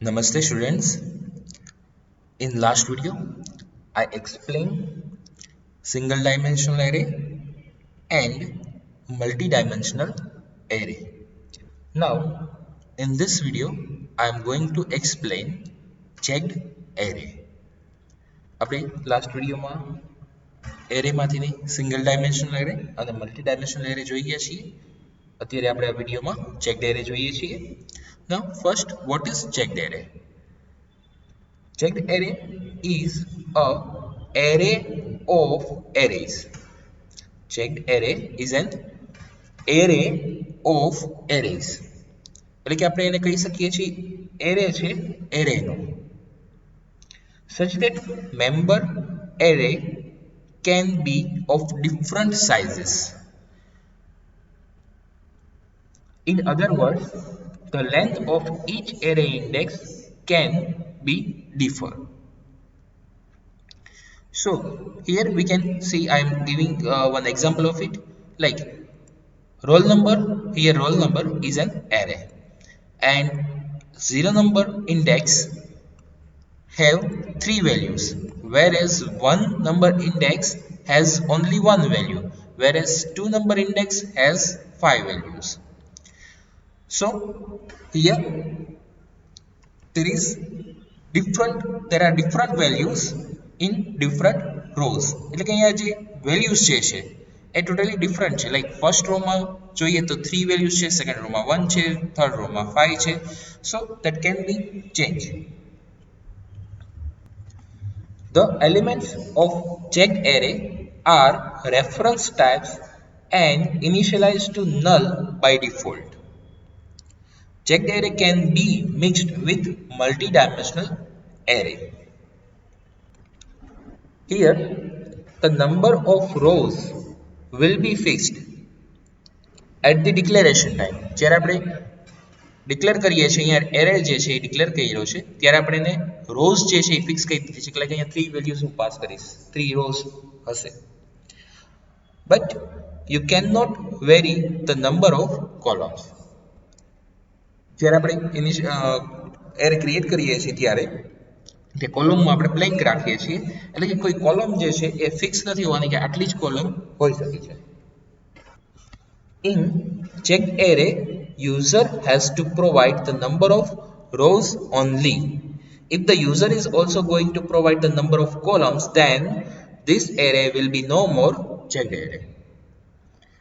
Namaste students. In last video, I explained single dimensional array and multi-dimensional array. Now, in this video, I am going to explain checked array. આપણે last વિડીયોમાં એરેમાંથી single dimensional array અને multi dimensional array જોઈ ગયા છીએ. અત્યારે આપણે આ વિડીયોમાં checked array જોઈએ છીએ. Now, first, what is checked array? Checked array is a array of arrays. Checked array is an array of arrays. એટલે કે આપણે એને કહી શકીએ છીએ એરે છે એરેનો. Such that member array can be of different sizes. In other words, the length of each array index can be differ. So here we can see I am giving one example of it, like roll number. Here roll number is an array and 0 number index have 3 values, whereas 1 number index has only 1 value, whereas 2 number index has 5 values. So here there are different values in different rows. એટલે કે અહીંયા જે values છે એ totally different છે. Like first row માં જોઈએ તો 3 values છે, second row માં 1 છે, third row માં 5 છે. So that can be changed. The elements of checked array are reference types and initialized to null by default. Checked array can be mixed with multi-dimensional array. Here, the number of rows will be fixed at the declaration time. જ્યારે આપણે declare કરીએ છીએ અહીંયા array જે છે એ declare કર્યો છે ત્યારે આપણે એને રોઝ જે છે એ ફિક્સ કરી દીધી છે એટલે કે અહીંયા 3 વેલ્યુઝ હું પાસ કરીશ, 3 રોઝ હશે. But you cannot vary the number of columns. જ્યારે આપણે એરે ક્રિએટ કરીએ છીએ ત્યારે તે કોલમમાં આપણે બ્લેન્ક રાખીએ છીએ એટલે કે કોઈ કોલમ જે છે એ ફિક્સ નથી હોવાની કે આટલી જ કોલમ હોઈ શકે છે. In checked array, user has to provide the number of rows only. If the user is also going to provide the number of columns, then this array will be no more checked array.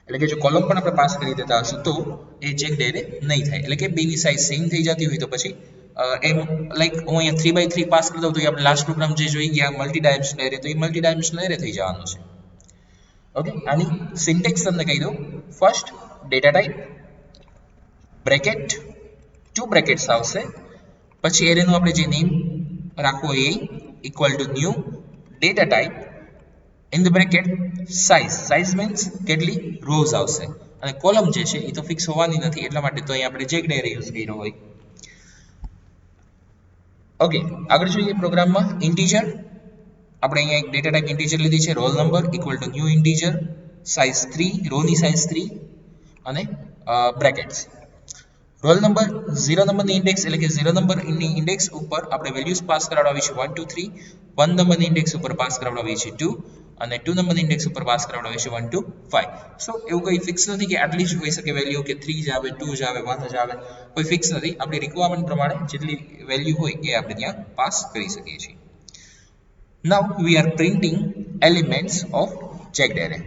એટલે કે જો column પણ આપણે pass કરી દેતા હશું તો એ checked array નહીં થાય. એટલે કે બેની સાઇઝ સેમ થઈ જતી હોય તો પછી એમ લાઈક હું અહીંયા 3x3 પાસ કરી દઉં તો આપણે લાસ્ટ પ્રોગ્રામ જે જોઈ ગયા મલ્ટી ડાયમેન્શનલ એરે તો એ મલ્ટી ડાયમેન્શનલ એરે થઈ જવાનું છે. ઓકે, આની સિન્ટેક્સ તમને કહી દઉં. First data type bracket 2 brackets આવશે, પછી એરેનું આપણે જે નેમ રાખવો એ equal to new data type in the bracket size means કેટલી રોઝ આવશે અને કોલમ જે છે એ તો ફિક્સ હોવાની નથી એટલા માટે તો અહીં આપણે checked array યુઝ કર્યો હોય. ઓકે, આગળ જોઈએ પ્રોગ્રામમાં ઇન્ટીજર. આપણે અહીંયા એક ડેટા ટાઈપ ઇન્ટીજર લીધી છે roll number equal to new integer size 3 Roni size 3 અને બ્રેકેટ્સ. રોલ નંબર 0 નંબરની ઇન્ડેક્સ એટલે કે 0 નંબરની ઇન્ડેક્સ ઉપર આપણે વેલ્યુઝ પાસ કરાવડાવી છે 1 2 3, 1 નંબરની ઇન્ડેક્સ ઉપર પાસ કરાવડાવી છે 2 અને 2 નંબરની ઇન્ડેક્સ ઉપર પાસ કરાવડાવી છે 1 2 5. સો એવું કંઈ ફિક્સ નથી કે આટલી જ હોઈ શકે વેલ્યુ કે 3 જ આવે 2 જ આવે 1 જ આવે, કોઈ ફિક્સ નથી. આપણી રિક્વાયરમેન્ટ પ્રમાણે જેટલી વેલ્યુ હોય એ આપણે ત્યાં પાસ કરી શકીએ છીએ. Now we are printing elements of checked array.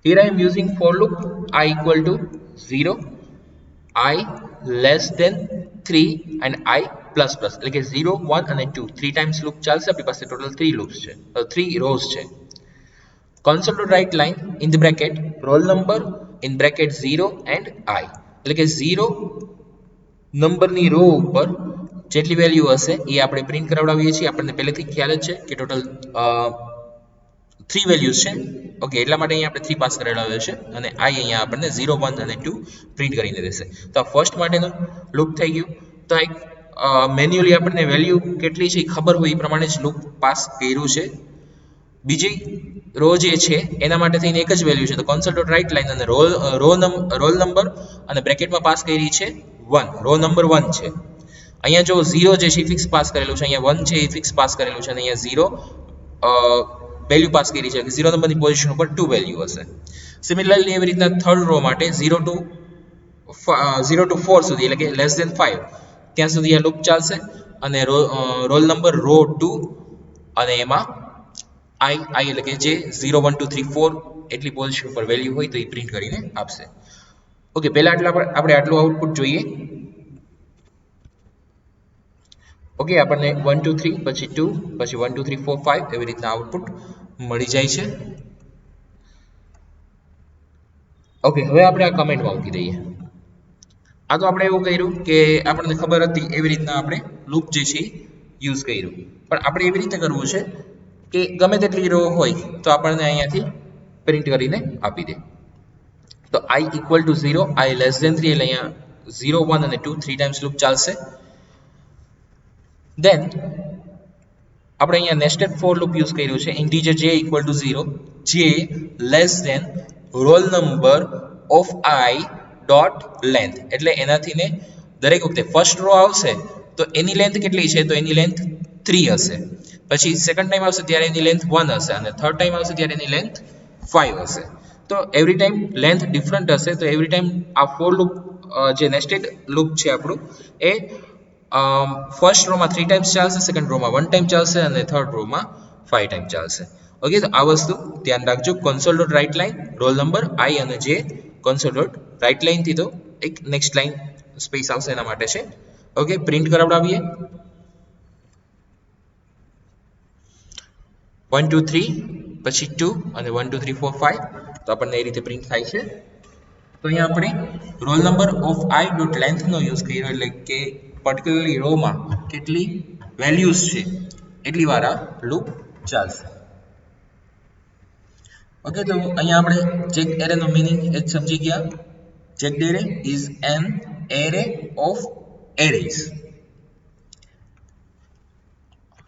Here I am using for loop I equal to 0, I less than 3 and I plus plus એટલે કે 0 1 અને 2 3 times loop ચાલશે. આપણી પાસે ટોટલ 3 loops છે, 3 rows છે. console dot write line in the bracket roll number in bracket 0 and I એટલે કે 0 નંબરની રો ઉપર જેટલી વેલ્યુ હશે એ આપણે પ્રિન્ટ કરાવડાવીએ છીએ. આપણને પહેલેથી ખ્યાલ જ છે કે ટોટલ 3 વેલ્યુઝ છે. ઓકે, એટલા માટે અહીંયા આપણે 3 પાસ કરાવડાવ્યો છે અને I અહીંયા આપણને 0 1 અને 2 પ્રિન્ટ કરીને દેશે. તો આ ફર્સ્ટ માટેનું લૂપ થઈ ગયું. તો એક મેન્યુઅલી આપણને વેલ્યુ કેટલી છે એ ખબર હોય એ પ્રમાણે જ લૂપ પાસ કર્યું છે. બીજી રો જે છે એના માટે થઈને એક જ વેલ્યુ છે તો console dot write line અને રોલ નંબર અને બ્રેકેટમાં પાસ કરી છે 1, રો નંબર 1 છે અહીંયા જો 0 જે છે ફિક્સ પાસ કરેલું છે, અહીંયા 1 છે એ ફિક્સ પાસ કરેલું છે, અને અહીંયા 0 વેલ્યુ પાસ કરી છે, 0 નંબરની પોઝિશન ઉપર 2 વેલ્યુ હશે. સિમિલરલી એવી રીતના થર્ડ રો માટે 0 to 4 સુધી, એટલે કે લેસ ધેન 5 ત્યાં સુધી આ લૂપ ચાલશે, અને રોલ નંબર રો 2 અને એમાં i એટલે કે જે 0 1 2 3 4 એટલી પોઝિશન ઉપર વેલ્યુ હોય તો એ પ્રિન્ટ કરીને આપશે. ઓકે, પહેલા આપણે આટલું આઉટપુટ જોઈએ. ઓકે, આપણને 1 2 3 પછી 2 પછી 1 2 3 4 5 એવી રીતના આઉટપુટ મળી જાય છે. ઓકે, હવે આપણે આ કમેન્ટમાં મૂકી દઈએ. આ તો આપણે એવું કર્યું કે આપણને ખબર હતી એવી રીતના આપણે લૂપ જે છે યુઝ કર્યું, પણ આપણે એવી રીતે કરવું છે કે ગમે તેટલી રો હોય તો આપણને અહીંયાથી પ્રિન્ટ કરીને આપી દે. તો i equal to 0, i less than 3 એટલે અહીંયા 0 1 અને 2 3 ટાઈમ્સ લૂપ ચાલશે. દેન આપણે અહીંયા નેસ્ટેડ ફોર લૂપ યુઝ કર્યું છે. Integer j equal to 0, j less than roll number of i dot length, એટલે એનાથી ને દરેક વખતે ફર્સ્ટ રો આવશે તો એની લેન્થ કેટલી છે, તો એની લેન્થ 3 હશે. પછી સેકન્ડ ટાઈમ આવશે ત્યારે એની લેન્થ 1 હશે, અને થર્ડ ટાઈમ આવશે ત્યારે એની લેન્થ 5 હશે. તો એવરી ટાઈમ લેન્થ ડિફરન્ટ હશે. તો એવરી ટાઈમ આ ફોર લૂપ જે નેસ્ટેડ લૂપ છે આપણું એ ફર્સ્ટ રોમાં 3 ટાઈમ્સ ચાલશે, સેકન્ડ રોમાં 1 ટાઈમ ચાલશે, અને થર્ડ રોમાં 5 ટાઈમ ચાલશે. ઓકે, તો આ વસ્તુ ધ્યાન રાખજો. console dot write line roll number i અને j, console dot write line થી તો એક નેક્સ્ટ લાઇન સ્પેસ આવશે એના માટે છે. ઓકે, પ્રિન્ટ કરાવડાવીએ 1 2 3 પછી 2 અને 1 2 3 4 5, તો આપણને એ રીતે પ્રિન્ટ થાય છે. તો અહીંયા આપણે roll number of i dot length નો યુઝ કર્યો, એટલે કે પર્ટિક્યુલરલી રોમાં કેટલી વેલ્યુઝ છે એટલી વાર આ લૂપ ચાલશે. ઓકે, તો અહીંયા આપણે ચેક એરે નો મીનિંગ એ જ સમજી ગયા. Check array is an array of arrays,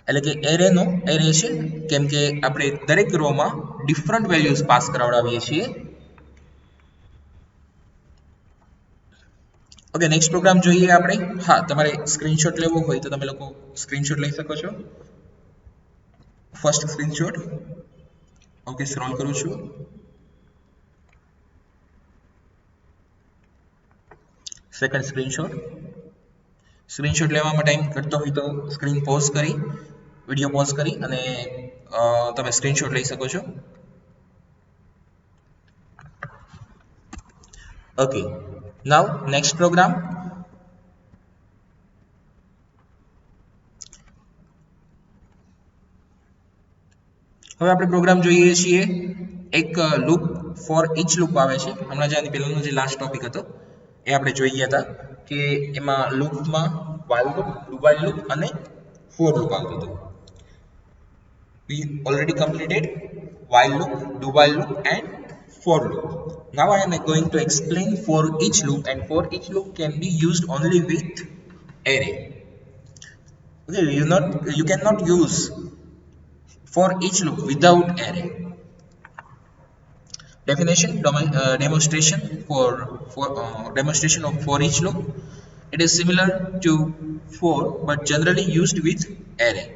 એટલે કે એરે નો એરે છે કેમ કે આપણે દરેક રોમાં ડિફરન્ટ વેલ્યુઝ પાસ કરાવડાવીએ છીએ. ઓકે, નેક્સ્ટ પ્રોગ્રામ જોઈએ આપણે. હા, તમારે સ્ક્રીનશોટ લેવો હોય તો તમે લોકો સ્ક્રીનશોટ લઈ શકો છો. First screenshot. ઓકે, સ્ક્રોલ કરું છું. સેકન્ડ સ્ક્રીનશોટ લેવામાં ટાઈમ ઘટતો હોય તો સ્ક્રીન પોઝ કરી, વિડીયો પોઝ કરી અને તમે સ્ક્રીનશોટ લઈ શકો છો. ઓકે, નાઉ નેક્સ્ટ પ્રોગ્રામ. હવે આપણે પ્રોગ્રામ જોઈએ છીએ. એક લૂપ ફોર ઈચ લૂપ આવે છે. હમણાં જે આની પહેલાનો જે લાસ્ટ ટોપિક હતો એ આપણે જોઈ ગયા હતા કે એમાં લૂપમાં while loop, do while loop અને for લૂપ આવતું હતું. We already completed while loop, do while loop and for loop. Now I am going to explain for each loop, and for each loop can be used only with array. Okay, you cannot use for each loop without array. Definition, demonstration demonstration of for each loop. It is similar to for but generally used with array.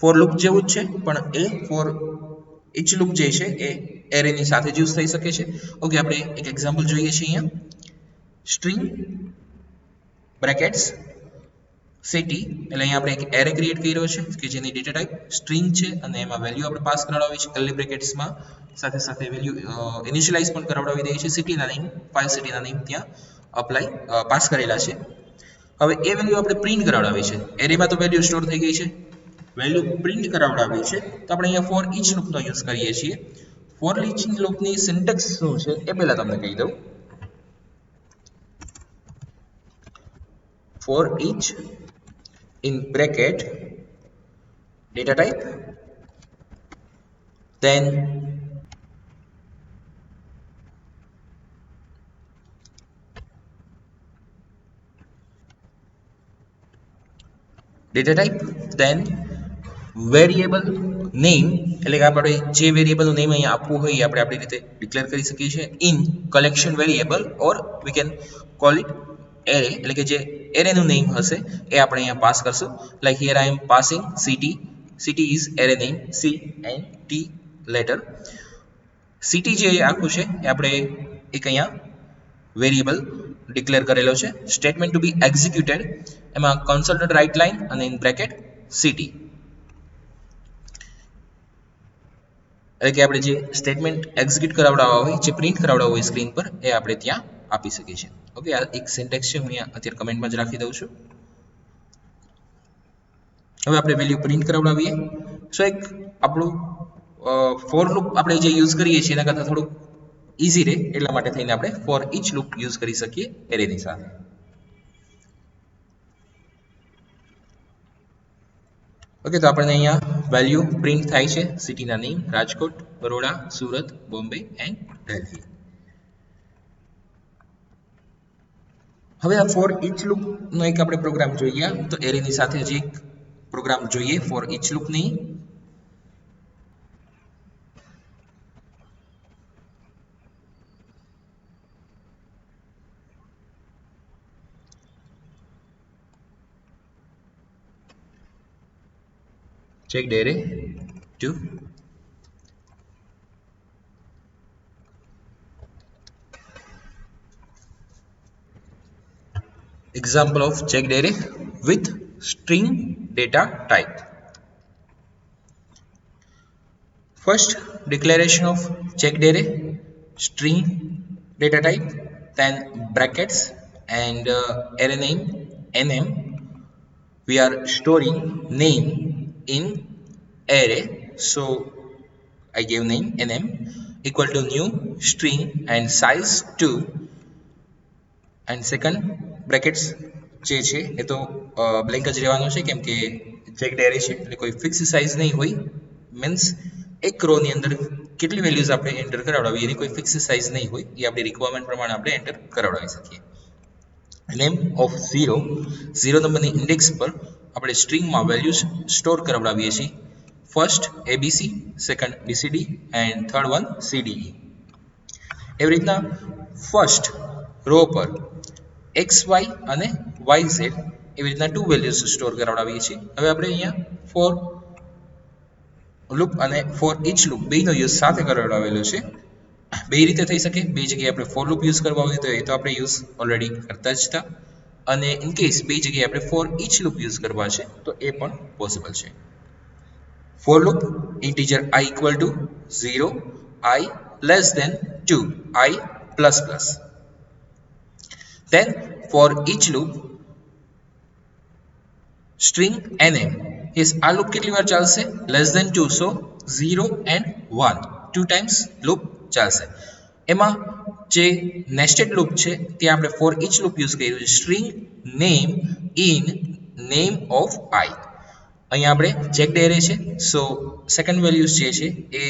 For loop જેવું જ છે પણ એ for each loop જે છે એ એરેની સાથે જ use થઈ શકે છે. ઓકે, આપણે એક એક્ઝામ્પલ જોઈએ છીએ. અહીંયા સ્ટ્રિંગ બ્રેકેટ્સ સિટી, એટલે અહીંયા આપણે એક એરે ક્રિએટ કર્યો છે કે જેની ડેટા ટાઈપ સ્ટ્રિંગ છે, અને એમાં વેલ્યુ આપણે પાસ કરાવડાવી છે કર્લી બ્રેકેટ્સમાં, સાથે સાથે વેલ્યુ ઇનિશિયલાઇઝ પણ કરાવડાવી દઈએ છીએ. સિટીના નેમ, ફાઇલ સિટીના નેમ ત્યાં પાસ કરેલા છે. હવે એ વેલ્યુ આપણે પ્રિન્ટ કરાવડાવી છે. એરેમાં તો વેલ્યુ સ્ટોર થઈ ગઈ છે, વેલ્યુ પ્રિન્ટ કરાવડાવી છે, તો આપણે અહીંયા ફોર ઈચ લૂપનો યુઝ કરીએ છીએ. ફોર ઈચ લૂપની સિન્ટેક્સ શું છે એ પહેલા તમને કહી દઉં. For each in bracket data type, then data type, then variable name એટલે કે આપણે જે વેરિયેબલનું નેમ અહીંયા આપવું હોય આપણે આપણી રીતે ડિક્લેર કરી શકીએ છીએ in collection variable or we can call it array એટલે કે જે એરેનું નેમ હશે એ આપણે અહીંયા પાસ કરશું like here I am passing city is array name CNT letter city જે આખું છે એ આપણે એક અહીંયા વેરિયેબલ ડિક્લેર કરેલો છે સ્ટેટમેન્ટ ટુ બી એક્ઝિક્યુટેડ એમાં કન્સોલન્ટ રાઇટ લાઇન અને ઇન બ્રેકેટ સિટી એટલે કે આપણે જે સ્ટેટમેન્ટ એક્ઝિક્યુટ કરાવડાવવા હોય જે પ્રિન્ટ કરાવડાવવા હોય સ્ક્રીન પર એ આપણે ત્યાં આપી શકીએ છીએ ઓકે આ એક સિન્ટેક્સ છે હું અહીંયા અત્યારે કમેન્ટમાં જ રાખી દઉં છું હવે આપણે વેલ્યુ પ્રિન્ટ કરાવડાવીએ સો એક આપણું ફોર લૂપ આપણે જે યુઝ કરીએ છીએ એના કરતાં થોડુંક ઇઝી રહે એટલા માટે થઈને આપણે ફોર ઈચ લૂપ યુઝ કરી શકીએ એરેની સાથે ઓકે તો આપણને અહીંયા વેલ્યુ પ્રિન્ટ થાય છે સિટીના નેમ રાજકોટ બરોડા સુરત બોમ્બે એન્ડ દિલ્હી હવે આ ફોર ઈચ લૂપનો એક આપણે પ્રોગ્રામ જોઈએ તો એરેની સાથે હજી એક પ્રોગ્રામ જોઈએ ફોર ઈચ લૂપની checked array to example of checked array with string data type first declaration of checked array string data type then brackets and array name nm we are storing name in array so I gave name nm equal to new string and size 2 and second brackets જે છે એ તો blank જ રહેવાનો છે કેમ કે checked array છે એટલે કોઈ ફિક્સ સાઇઝ નહીં હોય મીન્સ એક રો ની અંદર કેટલી વેલ્યુઝ આપણે એન્ટર કરાવડાવીએ એની કોઈ ફિક્સ સાઇઝ નહીં હોય એ આપણી રિક્વાયરમેન્ટ પ્રમાણે આપણે એન્ટર કરાવડાવી શકીએ નેમ ઓફ 0 નંબરની ઇન્ડેક્સ પર આપણે સ્ટ્રિંગમાં વેલ્યુઝ સ્ટોર કરાવડાવીએ છીએ first ABC second BCD and third one CDE એવી રીતના ફર્સ્ટ રો પર XY અને YZ એવી રીતના ટુ વેલ્યુઝ સ્ટોર કરાવડાવીએ છીએ હવે આપણે અહીંયા ફોર લૂપ અને ફોર ઈચ લૂપ બેનો યુઝ સાથે કરાવડાવેલો છે બે રીતે થઈ શકે બે જગ્યાએ આપણે ફોર લૂપ યુઝ કરવા હોય તો એ તો આપણે યુઝ ઓલરેડી કરતા જ હતા અને ઇન કેસ બે જગ્યાએ આપણે ફોર ઈચ લૂપ યુઝ કરવા છે તો એ પણ પોસિબલ છે for loop integer I equal to 0 I less than 2 I plus plus then for each loop string nm yes આ લૂપ કેટલી વાર ચાલશે less than 2 so 0 and 1 two times loop ચાલશે એમાં જે નેસ્ટેડ લૂપ છે ત્યાં આપણે for each loop યુઝ કર્યું છે string name in name of I અહીંયા આપણે checked array છે so સેકન્ડ વેલ્યુઝ જે છે એ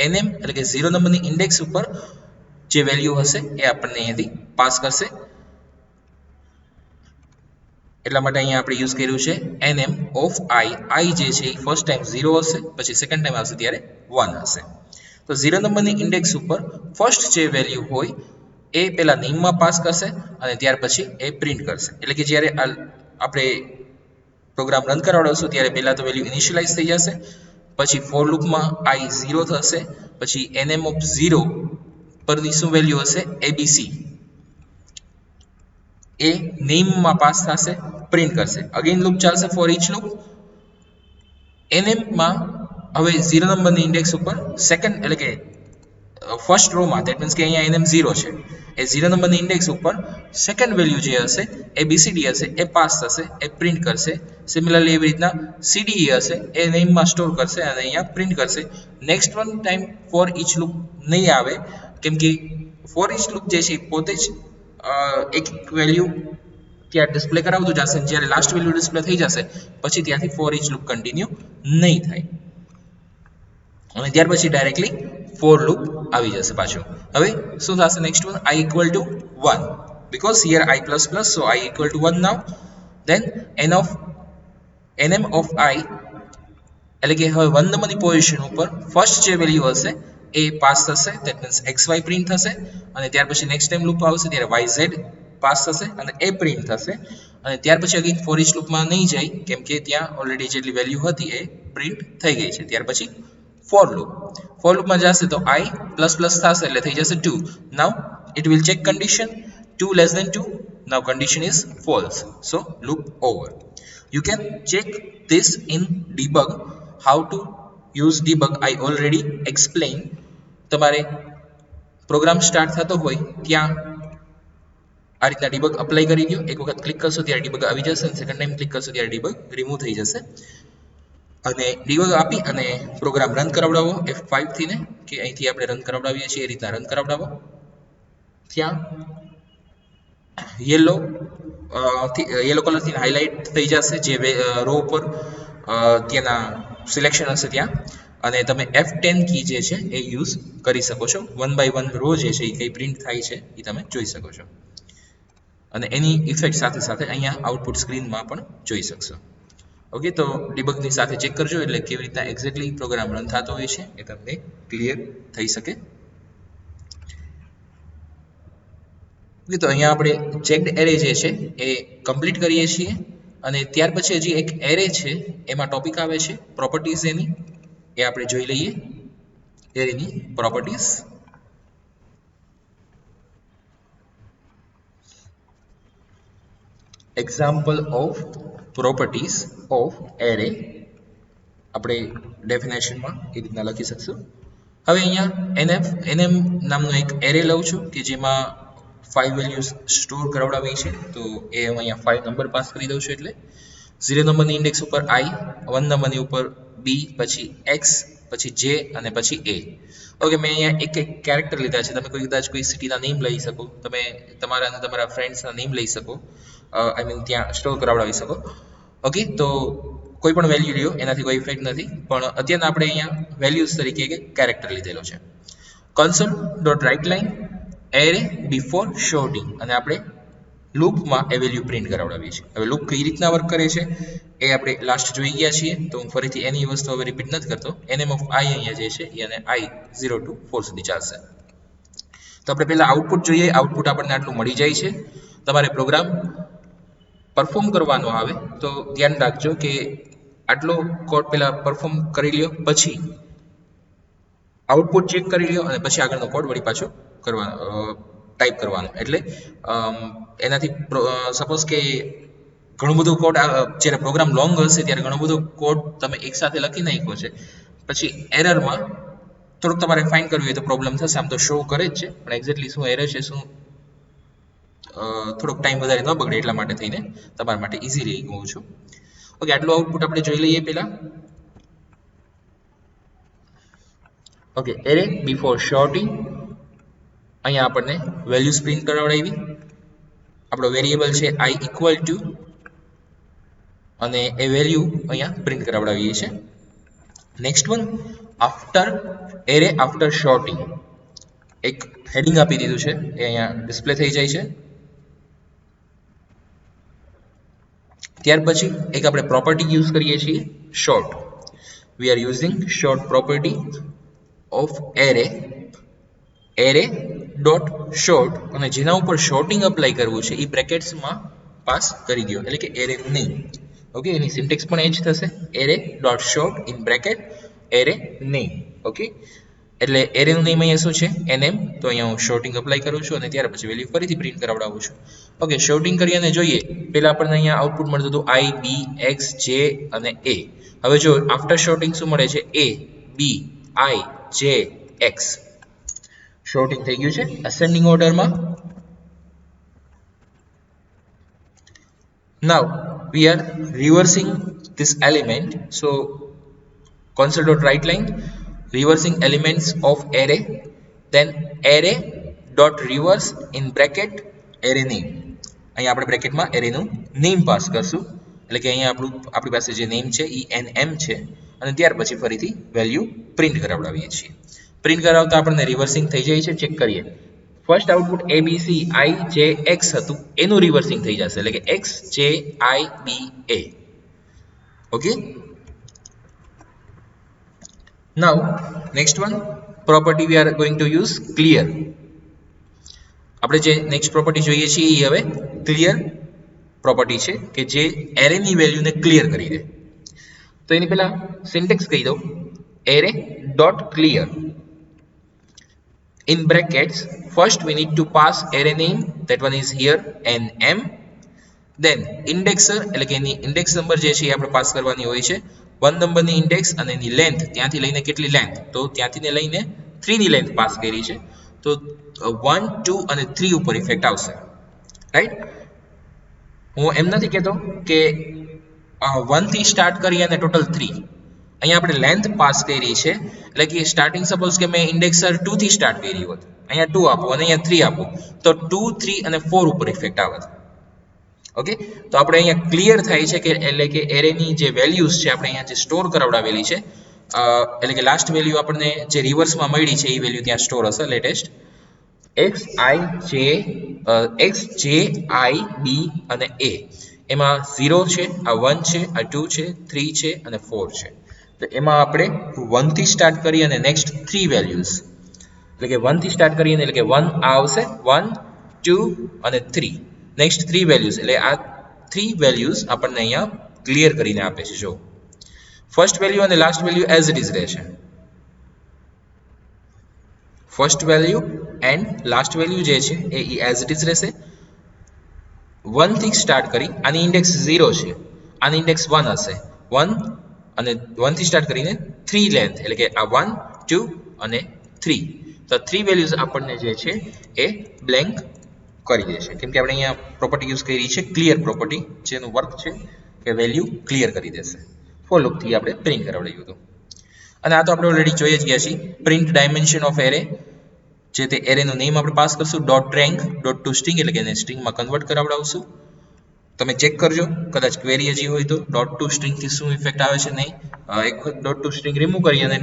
nm એટલે કે 0 નંબરની ઇન્ડેક્સ ઉપર જે વેલ્યુ હશે એ આપણને અહીંયાથી પાસ કરશે એટલા માટે અહીંયા આપણે યુઝ કર્યું છે nm of I જે છે એ ફર્સ્ટ ટાઈમ 0 હશે પછી સેકન્ડ ટાઈમ આવશે ત્યારે 1 હશે તો 0 નંબરની ઇન્ડેક્સ ઉપર ફર્સ્ટ જે વેલ્યુ હોય એ પહેલા નેમમાં પાસ કરશે અને ત્યાર પછી એ પ્રિન્ટ કરશે એટલે કે જ્યારે આપણે પ્રોગ્રામ રન કરાવડાવશું ત્યારે પહેલા તો વેલ્યુ ઇનિશિયલાઇઝ થઈ જશે પછી ફોર લૂપમાં I 0 થશે પછી nm of 0 પરની શું વેલ્યુ હશે ABC એ નેમમાં પાસ થશે પ્રિન્ટ કરશે અગેન લૂપ ચાલશે ફોર ઈચ લૂપ nm માં હવે 0 નંબરની ઇન્ડેક્સ ઉપર સેકન્ડ એટલે કે ફર્સ્ટ રો માં ધેટ મીન્સ કે અહીંયા nm 0 છે એ 0 નંબરની ઇન્ડેક્સ ઉપર સેકન્ડ વેલ્યુ જે હશે એ BCD હશે એ પાસ થશે એ પ્રિન્ટ કરશે સિમિલરલી એવી રીતના CDE હશે એ નેમમાં સ્ટોર કરશે અને અહીંયા પ્રિન્ટ કરશે next one time for each loop નહીં આવે કેમ કે ફોર ઈચ લૂપ જે છે પોતે જ એક વેલ્યુ ત્યાં ડિસ્પ્લે કરાવતું જશે જ્યારે લાસ્ટ વેલ્યુ ડિસ્પ્લે થઈ જશે પછી ત્યાંથી ફોર ઈચ લૂપ કન્ટિન્યુ નહીં થાય અને ત્યાર પછી ડાયરેક્ટલી ફોર લૂપ આવી જશે પાછું હવે શું થશે next one I equal to 1 because here I plus plus so I equal to 1 now then nm of I એટલે કે હવે 1 નંબરની પોઝિશન ઉપર ફર્સ્ટ જે વેલ્યુ હશે એ પાસ થશે, ધેટ મીન્સ xy પ્રિન્ટ થશે, અને ત્યાર પછી નેક્સ્ટ ટાઈમ લૂપ આવશે ત્યારે yz પાસ થશે અને એ પ્રિન્ટ થશે, અને ત્યાર પછી અગેન ફોર ઇચ લૂપમાં નહીં જાય કેમ કે ત્યાં ઓલરેડી જેટલી વેલ્યુ હતી એ પ્રિન્ટ થઈ ગઈ છે. ત્યાર પછી ફોર લૂપમાં જશે તો I પ્લસ પ્લસ થશે એટલે થઈ જશે 2. નાઉ it will check condition 2 less than 2. Now condition is false, so loop over. You can check this in debug. How to use debug I already explained. તમારે પ્રોગ્રામ સ્ટાર્ટ થતો હોય ત્યાં આ રીતના ડિબગ અપ્લાય કરી દો. એક વખત ક્લિક કરશો ત્યારે ડિબગ આવી જશે અને સેકન્ડ ટાઈમ ક્લિક કરશો ત્યારે ડિબગ રિમૂવ થઈ જશે. અને ડિબગ આપી અને પ્રોગ્રામ રન કરાવડાવો F5 થી ને, કે અહીંથી આપણે રન કરાવડાવીએ છીએ એ રીતના રન કરાવડાવો. ત્યાં યેલો કલરથી હાઇલાઇટ થઈ જશે જે રો ઉપર ત્યાંના સિલેક્શન હશે ત્યાં, અને તમે F10 કી જે છે એ યુઝ કરી શકો છો. 1 by 1 રો જે છે એ કઈ પ્રિન્ટ થાય છે એ તમે જોઈ શકો છો, અને એની ઇફેક્ટ સાથે સાથે અહીંયા આઉટપુટ સ્ક્રીનમાં પણ જોઈ શકશો. ઓકે, તો ડિબગની સાથે ચેક કરજો એટલે કેવી રીતના એક્ઝેક્ટલી પ્રોગ્રામ રન થતો હોય છે એ તમને ક્લિયર થઈ શકે. તો અહીંયા આપણે ચેક્ડ એરે જે છે એ કમ્પ્લીટ કરીએ છીએ, અને ત્યાર પછી હજી એક એરે છે એમાં ટોપિક આવે છે પ્રોપર્ટીઝ એની, એ આપણે જોઈ લઈએ. એરેની properties example of properties of array આપણે ડેફિનેશનમાં એ રીતના લખી શકશું. હવે અહીંયા nm નામનો એક એરે લઉં છું કે જેમાં 5 વેલ્યુઝ સ્ટોર કરાવડાવી છે, તો એ હું અહીંયા 5 નંબર પાસ કરી દઉં છું. એટલે 0 નંબરની ઇન્ડેક્સ ઉપર I, 1 નંબરની ઉપર B, પછી x, પછી j અને પછી a. ઓકે, મેં અહીંયા એક કેરેક્ટર લીધા છે. તમે કદાચ કોઈ સિટીના નેમ લઈ શકો, તમે તમારા અને તમારા ફ્રેન્ડ્સના નેમ લઈ શકો, આઈ મીન ત્યાં સ્ટોર કરાવડાવી શકો. ઓકે, તો કોઈ પણ વેલ્યુ લ્યો એનાથી કોઈ ઇફેક્ટ નથી, પણ અત્યારે આપણે અહીંયા વેલ્યુઝ તરીકે એક કેરેક્ટર લીધેલો છે. console.writeLine એરે બિફોર શોર્ટિંગ, અને આપણે લૂપમાં એ વેલ્યુ પ્રિન્ટ કરાવડાવીએ છીએ. હવે લૂપ કઈ રીતના વર્ક કરે છે એ આપણે લાસ્ટ જોઈ ગયા છીએ, તો હું ફરીથી એની વસ્તુ હવે રિપીટ નથી કરતો. nm of I અહીંયા જે છે એ અને I 0 to 4 સુધી ચાલશે. તો આપણે પહેલા આઉટપુટ જોઈએ. આઉટપુટ આપણને આટલું મળી જાય છે. તમારે પ્રોગ્રામ પરફોર્મ કરવાનો આવે તો ધ્યાન રાખજો કે આટલો કોડ પહેલા પરફોર્મ કરી લ્યો, પછી આઉટપુટ ચેક કરી લ્યો, અને પછી આગળનો કોડ વળી પાછો ટાઈપ કરવાનો. એટલે એનાથી સપોઝ કે ઘણું બધું કોડ જ્યારે પ્રોગ્રામ લોંગ હશે ત્યારે ઘણો બધો કોડ તમે એકસાથે લખી નાખ્યો છે, પછી એરરમાં થોડુંક તમારે ફાઇન કરવું હોય તો પ્રોબ્લેમ થશે. આમ તો શો કરે જ છે, પણ એક્ઝેક્ટલી શું એરર છે, શું થોડોક ટાઈમ વધારે ન બગડે એટલા માટે થઈને તમારા માટે ઇઝી રહી કહું છું. ઓકે, આટલું આઉટપુટ આપણે જોઈ લઈએ પહેલા. ઓકે, એરે બિફોર શોર્ટિંગ, અહીંયા આપણને વેલ્યુઝ પ્રિન્ટ કરાવડાવી. આપણો વેરિયેબલ છે I ઇક્વલ ટુ, અને એ વેલ્યુ અહીંયા પ્રિન્ટ કરાવડાવીએ છીએ. Next one, after array after sorting, એક હેડિંગ આપી દીધું છે, એ અહીંયા ડિસ્પ્લે થઈ જાય છે. ત્યાર પછી એક આપણે પ્રોપર્ટી યુઝ કરીએ છીએ short. We are using short property of array dot short, અને જેના ઉપર શોર્ટિંગ અપ્લાય કરવું છે એ બ્રેકેટ્સમાં પાસ કરી દો, એટલે કે એરે નેમ. ઓકે, એની સિન્ટેક્સ પણ એ જ થશે, array dot short in bracket array name. Okay, એટલે એરેનું નેમ અહીંયા શું છે, nm, તો અહીંયા હું શોર્ટિંગ અપ્લાય કરું છું અને ત્યાર પછી વેલ્યુ ફરીથી પ્રિન્ટ કરાવડાવું છું. ઓકે, શોર્ટિંગ કરી અને જોઈએ. પહેલા આપણને અહીંયા આઉટપુટ મળતું હતું I, B, X, J અને A. હવે જો આફ્ટર શોર્ટિંગ શું મળે છે, A, B, I, J, X. Sorting થઈ ગયું છે અસેન્ડિંગ ઓર્ડરમાં. Now we are reversing this element, so console.writeLine reversing elements of array, then array dot reverse in bracket array name. અહીંયા આપણે બ્રેકેટમાં એરેનું નેમ પાસ કરશું, એટલે કે અહીંયા આપણી પાસે જે નેમ છે એ nm છે, અને ત્યાર પછી ફરીથી વેલ્યુ પ્રિન્ટ કરાવડાવીએ છીએ. પ્રિન્ટ કરાવતા આપણને રિવર્સિંગ થઈ જાય છે. ચેક કરીએ. First output abc I j x હતું, એનું રિવર્સિંગ થઈ જશે, એટલે કે x j I b a. Okay, Now next one property we are going to use clear. આપણે જે નેક્સ્ટ પ્રોપર્ટી જોઈએ છીએ એ હવે ક્લિયર પ્રોપર્ટી છે કે જે એરેની વેલ્યુને ક્લિયર કરી દે. તો એની પહેલા સિન્ટેક્સ કહી દઉં, array dot clear in brackets first we need to pass array name, that one is here nm, then indexer એટલે કે એની ઇન્ડેક્સ નંબર જે છે એ આપણે પાસ કરવાની હોય છે, 1 નંબરની ઇન્ડેક્સ અને એની લેન્થ ત્યાંથી લઈને કેટલી લેન્થ, તો ત્યાંથી ને લઈને 3 ની લેન્થ પાસ કરી છે, તો 1 2 અને 3 ઉપર ઇફેક્ટ આવશે, રાઈટ. હું એમ નથી કહેતો કે 1 થી સ્ટાર્ટ કરી અને ટોટલ 3, અહીંયા આપણે લેન્થ પાસ કરી છે એટલે કે સ્ટાર્ટિંગ સપોઝ કે મેં ઇન્ડેક્સર 2 થી સ્ટાર્ટ કરી હોત, અહીંયા 2 આપો અને અહીંયા 3 આપો તો 2 3 અને 4 ઉપર ઇફેક્ટ આવે. ઓકે, તો આપણે અહીંયા ક્લિયર થાય છે કે એટલે કે એરેની જે વેલ્યુઝ છે આપણે અહીંયા જે સ્ટોર કરાવડાવેલી છે, એટલે કે લાસ્ટ વેલ્યુ આપણને જે રિવર્સમાં મળી છે એ વેલ્યુ ત્યાં સ્ટોર હશે latest. x j I b અને a એમાં 0 છે, આ 1 છે, આ 2 છે, 3 છે અને 4 છે. તો એમાં આપણે 1 થી સ્ટાર્ટ કરી અને નેક્સ્ટ 3 વેલ્યુઝ એટલે કે 1 થી સ્ટાર્ટ કરીને એટલે કે 1 આવશે, 1 2 અને 3 નેક્સ્ટ 3 વેલ્યુઝ એટલે આ 3 વેલ્યુઝ આપણને અહીંયા ક્લિયર કરીને આપે છે. જો ફર્સ્ટ વેલ્યુ અને last value as it is રહેશે, first value and last value જે છે એ એઝ ઇટ ઇઝ રહેશે. 1 થી સ્ટાર્ટ કરી આની ઇન્ડેક્સ 0 છે, આની ઇન્ડેક્સ 1 હશે, 1 અને 1 થી સ્ટાર્ટ કરીને 3 લેન્થ એટલે કે આ 1 2 અને 3, તો 3 વેલ્યુઝ આપણને જે છે એ બ્લેન્ક કરી દેશે, કેમ કે આપણે અહીંયા પ્રોપર્ટી યુઝ કરી છે ક્લિયર પ્રોપર્ટી, જેનું વર્ક છે કે વેલ્યુ ક્લિયર કરી દેશે. ફોર લૂપ થી આપણે પ્રિન્ટ કરાવડાવ્યું હતું. અને આ તો આપણે ઓલરેડી જોઈ જ ગયા છીએ. પ્રિન્ટ ડાયમેન્શન ઓફ એરે, જે તે એરેનું નેમ આપણે પાસ કરશું, dot rank dot to string એટલે કે એને સ્ટ્રિંગમાં કન્વર્ટ કરાવડાવશું. તમે ચેક કરજો કદાચ ક્વેરી હજી હોય તો ડોટ ટુ સ્ટ્રિંગ થી શું ઇફેક્ટ આવે છે નહીં, એક વખત ડોટ ટુ સ્ટ્રિંગ રિમૂવ કરી અને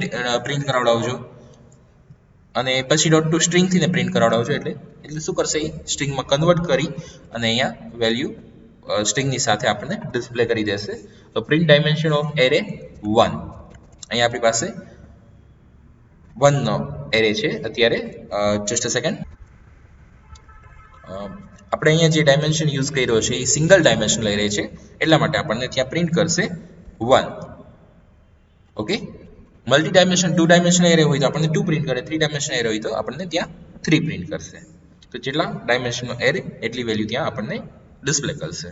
પ્રિન્ટ કરાવડાવજો અને પછી ડોટ ટુ સ્ટ્રિંગ થી ને પ્રિન્ટ કરાવડાવજો, એટલે શું કરશે એ સ્ટ્રિંગમાં કન્વર્ટ કરી અને અહીંયા વેલ્યુ સ્ટ્રિંગની સાથે આપણને ડિસ્પ્લે કરી દેશે. તો પ્રિન્ટ ડાયમેન્શન ઓફ એરે 1, અહીંયા આપણી પાસે 1 નો એરે છે અત્યારે. જસ્ટ અ સેકન્ડ, આપણે અહીંયા જે ડાયમેન્શન યુઝ કર્યો છે એ સિંગલ ડાયમેન્શનલ એરે છે, એટલા માટે આપણને ત્યાં પ્રિન્ટ કરશે 1. Okay, multi dimension 2 dimensional array હોય તો આપણને 2 પ્રિન્ટ કરે, 3 ડાયમેન્શનલ એરે હોય તો આપણને ત્યાં 3 પ્રિન્ટ કરશે. તો જેટલા ડાયમેન્શનનો એરે એટલી વેલ્યુ ત્યાં આપણને ડિસ્પ્લે કરશે.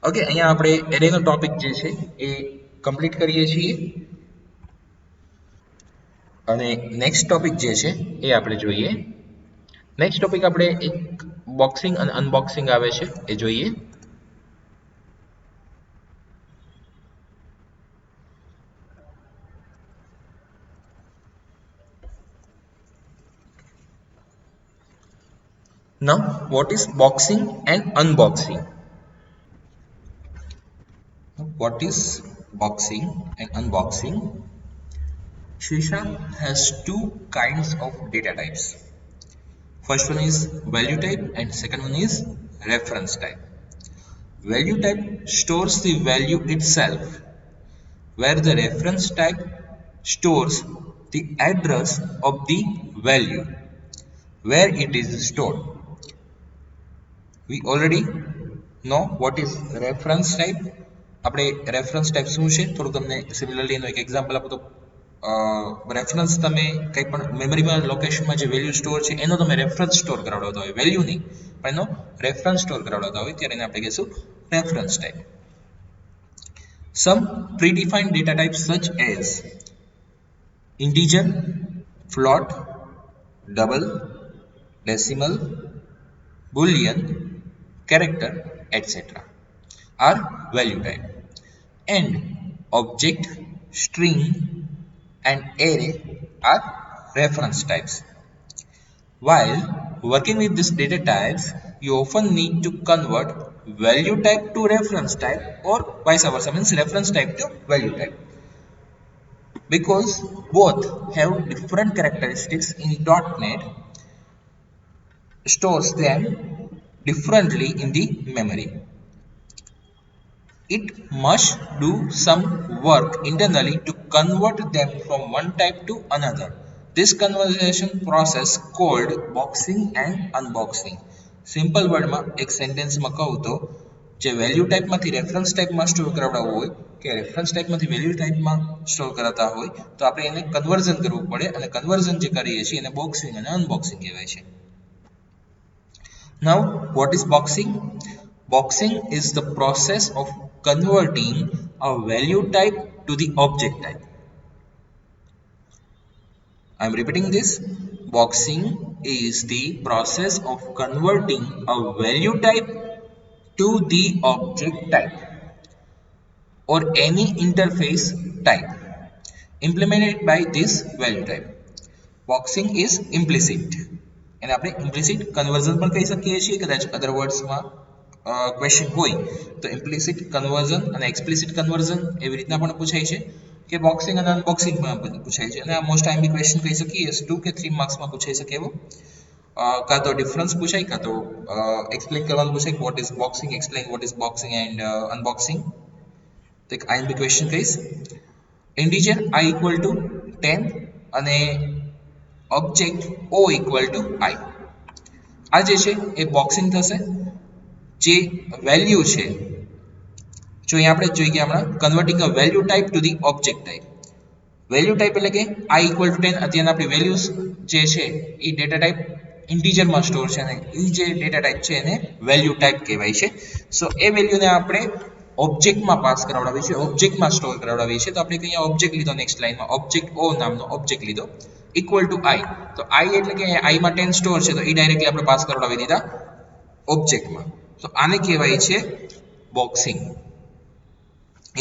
ઓકે, અહીંયા આપણે એરેનો ટોપિક જે છે એ કમ્પ્લીટ કરીએ છીએ અને નેક્સ્ટ ટોપિક જે છે એ આપણે જોઈએ. નેક્સ્ટ ટોપિક આપણે એક બોક્સિંગ અને અનબોક્સિંગ આવે છે એ જોઈએ. Now, what is boxing and unboxing? What is boxing and unboxing? Shisha has two kinds of data types. First one is value type and second one is reference type. Value type stores the value itself, where the reference type stores the address of the value where it is stored. We already know what is reference type. આપણે reference type શું છે થોડું તમને similarly એનો એક example આપો તો, reference તમે કંઈ પણ મેમરીમાં લોકેશનમાં જે વેલ્યુ સ્ટોર છે એનો તમે રેફરન્સ સ્ટોર કરાવડાવતા હોય, વેલ્યુ નહીં પણ એનો રેફરન્સ સ્ટોર કરાવડાવતા હોય ત્યારે એને આપણે કહીશું reference type. Some predefined data types such as integer, float, double, decimal, boolean, character, etc. are value type, and object, string and array are reference types. While working with these data types, you often need to convert value type to reference type or vice versa, means reference type to value type, because both have different characteristics. In .NET stores them differently in the memory. it must do some work internally to convert them from one type to another. This conversion process called boxing and unboxing. Simple વર્ડમાં એક સેન્ટેન્સમાં કહું તો જે value ટાઈપમાંથી reference ટાઈપમાં store કરાવડાવવું હોય કે રેફરન્સ ટાઈપમાંથી વેલ્યુ ટાઈપમાં સ્ટોર કરાતા હોય તો આપણે એને કન્વર્ઝન કરવું પડે અને કન્વર્ઝન જે કરીએ છીએ એને બોક્સિંગ અને અનબોક્સિંગ કહેવાય છે. Now, what is boxing? Boxing is the process of converting a value type to the object type. I am repeating this. Boxing is the process of converting a value type to the object type or any interface type implemented by this value type. Boxing is implicit. એને આપણે implicit conversion પણ કહી શકીએ છીએ. કદાચ અધર વર્ડ્સમાં question હોય તો implicit conversion અને એક્સપ્લિસિટ કન્વર્ઝન એવી રીતના પણ પૂછાય છે કે બોક્સિંગ અને અનબોક્સિંગમાં પૂછાય છે. અને આ મોસ્ટ ટાઈમ બી ક્વેશ્ચન કહી શકીએ 2 કે 3 માર્ક્સમાં પૂછાઈ શકે એવો. કાં તો ડિફરન્સ પૂછાય કાં તો એક્સપ્લેન કરવાનું પૂછાય કે what is boxing, explain what is boxing and unboxing. તો એક આઈ બી ક્વેશ્ચન કહીશ. ઇન્ટીજર i ઇક્વલ ટુ 10 અને object o equal to i. આ જે છે એ બોક્સિંગ થશે. જે વેલ્યુ છે જો અહીંયા આપણે જોઈ ગયા હમણાં converting a value type to the object type. Value type એટલે કે i ઇક્વલ ટુ 10 અત્યારના આપણી વેલ્યુઝ જે છે એ ડેટા ટાઈપ ઇન્ટીજરમાં સ્ટોર છે અને એ જે ડેટા ટાઈપ છે એને વેલ્યુ ટાઈપ કહેવાય છે. સો એ વેલ્યુને આપણે ઓબ્જેક્ટમાં પાસ કરાવડાવી છે, ઓબ્જેક્ટમાં સ્ટોર કરાવડાવી છે. તો આપણે અહીંયા ઓબ્જેક્ટ લીધો, નેક્સ્ટ લાઈનમાં ઓબ્જેક્ટ o નામનો ઓબ્જેક્ટ લીધો ઇક્વલ ટુ i. તો i એટલે કે i માં 10 સ્ટોર છે તો એ ડાયરેક્ટલી આપણે પાસ કરાવડાવી દીધા ઓબ્જેક્ટમાં. તો આને કહેવાય છે boxing.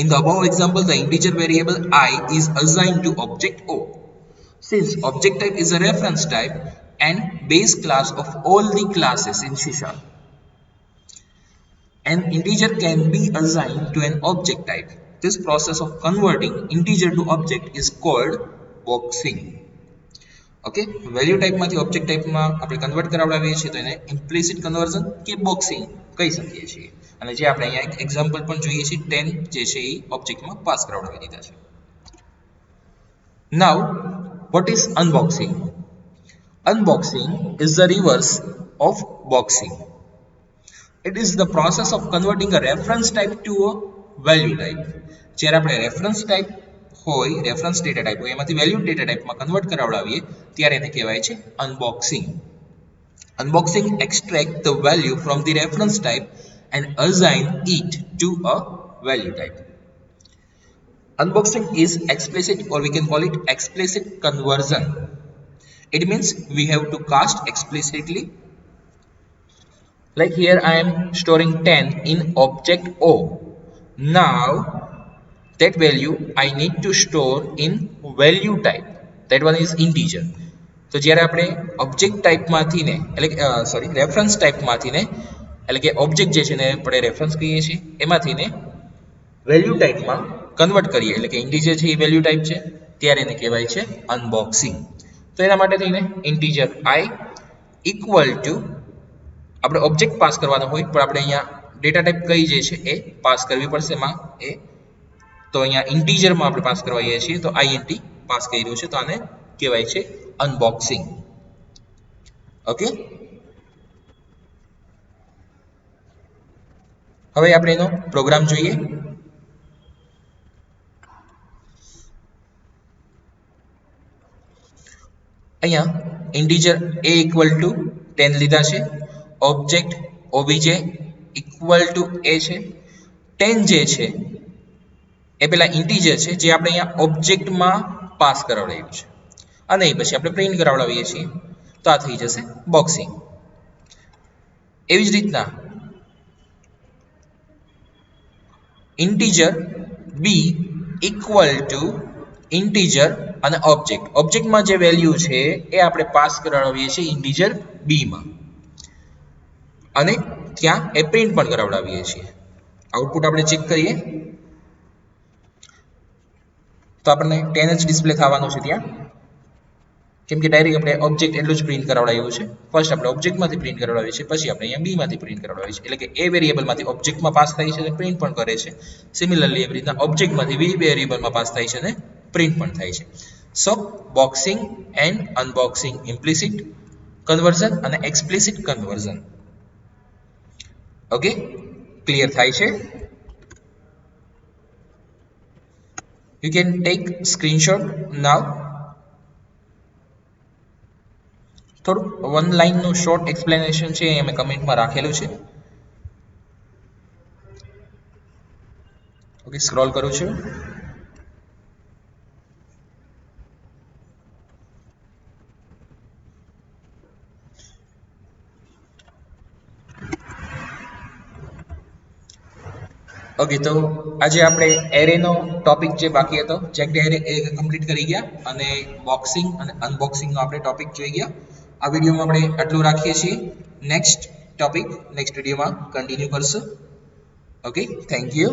In the above example, the integer variable I is assigned to object O. Since object type is a reference type and base class of all the classes in C#, an integer can be assigned to an object type. This process of converting integer to object is called boxing. Okay, value type માંથી object type માં આપણે convert કરાવડાવીએ છીએ તો એને implicit conversion કે boxing કહી શકીએ છીએ. અને જે આપણે અહીંયા એક એક્ઝામ્પલ પણ જોઈએ છીએ 10 જે છે એ ઓબ્જેક્ટમાં પાસ કરાવડાવી દીધા છે. Now, what is unboxing? Unboxing is the reverse of boxing. It is the process of converting a reference type to a value type. જ્યારે આપણે રેફરન્સ ટાઈપ હોય, રેફરન્સ ડેટા ટાઈપ હોય એમાંથી વેલ્યુ ડેટા ટાઈપમાં કન્વર્ટ કરાવડાવીએ ત્યારે એને કહેવાય છે unboxing. Unboxing extract the value from the reference type and assign it to a value type. Unboxing is explicit or we can call it explicit conversion. It means we have to cast explicitly. Like here I am storing 10 in object O. Now that value I need to store in value type. That one is integer. તો જ્યારે આપણે object ટાઈપમાંથી ને એટલે reference ટાઈપમાંથી ને એટલે કે object જે છે ને આપણે રેફરન્સ કહીએ છીએ એમાંથી ને વેલ્યુ ટાઈપમાં કન્વર્ટ કરીએ એટલે કે ઇન્ટીજર છે એ વેલ્યુ ટાઈપ છે ત્યારે એને કહેવાય છે અનબોક્સિંગ. તો એના માટે થઈને ઇન્ટીજર i ઇક્વલ ટુ આપણે ઓબ્જેક્ટ પાસ કરવાનો હોય પણ આપણે અહીંયા ડેટા ટાઈપ કઈ જે છે એ પાસ કરવી પડશે એમાં એ. તો અહીંયા ઇન્ટીજરમાં આપણે પાસ કરવાઈએ છીએ તો int પાસ કર્યું છે તો આને કહેવાય છે અનબોક્સિંગ. ઓકે, હવે આપણે એનો પ્રોગ્રામ જોઈએ. અહીંયા ઇન્ટીજર a ઇક્વલ ટુ 10 લીધા છે, object obj equal to a છે. 10 જે છે એ પેલા ઇન્ટીજર છે જે આપણે અહીંયા ઓબ્જેક્ટમાં પાસ કરાવડાવ્યું છે અને એ પછી આપણે પ્રિન્ટ કરાવડાવીએ છીએ તો આ થઈ જશે બોક્સિંગ. એવી જ રીતના integer b equal to integer અને ઓબ્જેક્ટમાં જે વેલ્યુ છે એ આપણે પાસ કરાવડાવીએ છીએ ઇન્ટીજર b માં અને ત્યાં એ પ્રિન્ટ પણ કરાવડાવીએ છીએ. આઉટપુટ આપણે ચેક કરીએ તો આપણને 10 જ ડિસ્પ્લે થવાનું છે ત્યાં. કેમ કે ડાયરેક્ટ આપણે ઓબ્જેક્ટ એટલું જ પ્રિન્ટ કરાવડાવ્યું છે. ફર્સ્ટ આપણે ઓબ્જેક્ટમાંથી પ્રિન્ટ કરાવડાવીએ છીએ, પછી આપણે અહીંયા બીમાંથી પ્રિન્ટ કરાવડાવીએ છીએ. એટલે કે એ વેરિયેબલમાંથી ઓબ્જેક્ટમાં પાસ થાય છે અને પ્રિન્ટ પણ કરે છે. સિમિલરલી એવી રીતના ઓબ્જેક્ટમાંથી બી વેરિયેબલમાં પાસ થાય છે અને પ્રિન્ટ પણ થાય છે. So boxing and unboxing implicit conversion અને એક્સપ્લિસિટ કન્વર્ઝન. ઓકે, ક્લિયર થાય છે? You can take screenshot now. થોડું વન લાઇનનું શોર્ટ એક્સપ્લેનેશન છે એ મેં કમેન્ટમાં રાખેલું છે. ઓકે, સ્ક્રોલ કરું છું. ઓકે, તો આજે આપણે એરેનો ટોપિક જે બાકી હતો ચેક એરે એ કમ્પ્લીટ કરી ગયા અને બોક્સિંગ અને અનબોક્સિંગનો આપણે ટોપિક જોઈ ગયા. આ વિડીયોમાં આપણે આટલું રાખીએ છીએ. નેક્સ્ટ ટોપિક નેક્સ્ટ વિડીયોમાં કન્ટિન્યુ કરશું. Okay, thank you.